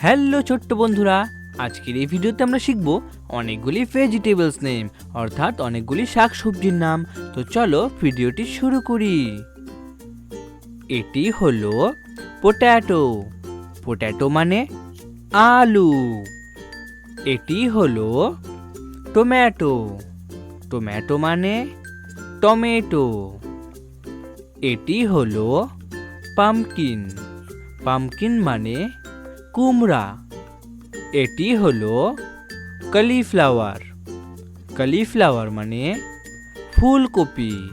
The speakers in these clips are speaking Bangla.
হ্যালো ছোট্ট বন্ধুরা, আজকের এই ভিডিওতে আমরা শিখব অনেকগুলি ভেজিটেবলস নেম, অর্থাৎ অনেকগুলি শাকসবজির নাম। তো চলো ভিডিওটি শুরু করি। এটি হলো পোট্যাটো। পোট্যাটো মানে আলু। এটি হলো টমেটো। টমেটো মানে টমেটো। এটি হলো পামকিন। পামকিন মানে কুমড়া। এটি হলো কলিফ্লাওয়ার। কলিফ্লাওয়ার মানে ফুলকপি।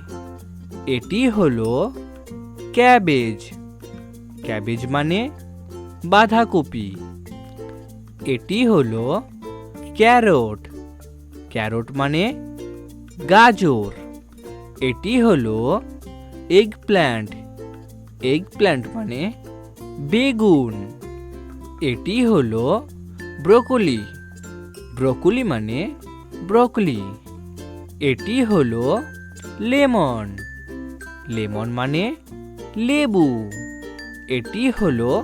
এটি হলো ক্যাবেজ। ক্যাবেজ মানে বাঁধাকপি। এটি হলো ক্যারট। ক্যারট মানে গাজর। এটি হলো এগপ্ল্যান্ট। এগপ্ল্যান্ট মানে বেগুন। এটি হলো ব্রোকলি। ব্রোকলি মানে ব্রোকলি। এটি হলো লেমন। লেমন মানে লেবু। এটি হলো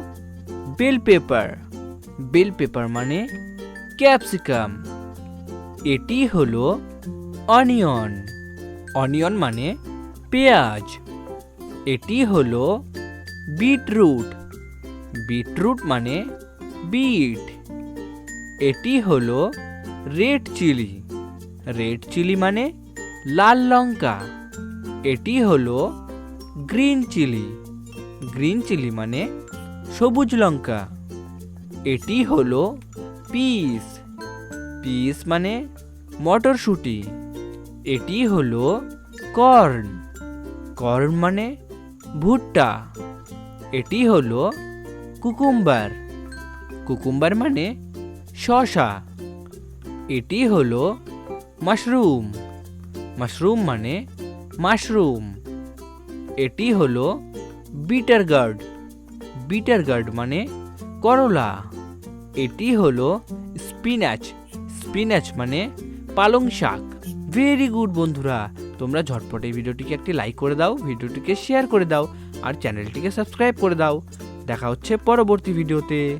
বেল পেপার। বেল পেপার মানে ক্যাপসিকাম। এটি হলো অনিয়ন। অনিয়ন মানে পেঁয়াজ। এটি হলো বিটরুট। বিটরুট মানে বিট। এটি হলো রেড চিলি। রেড চিলি মানে লাল লঙ্কা। এটি হলো গ্রিন চিলি। গ্রিন চিলি মানে সবুজ লঙ্কা। এটি হলো পিস। পিস মানে মটরশুঁটি। এটি হলো কর্ন। কর্ন মানে ভুট্টা। এটি হলো কুকুম্বার। কুকুম্বার মানে শসা। এটি হলো মাশরুম। মাশরুম মানে মাশরুম। এটি হলো বিটার গার্ড। বিটার গার্ড মানে করলা। এটি হলো স্পিনাচ। স্পিনাচ মানে পালং শাক। ভেরি গুড বন্ধুরা, তোমরা ঝটপট এই ভিডিওটিকে একটি লাইক করে দাও, ভিডিওটিকে শেয়ার করে দাও আর চ্যানেলটিকে সাবস্ক্রাইব করে দাও। দেখা হচ্ছে পরবর্তী ভিডিওতে।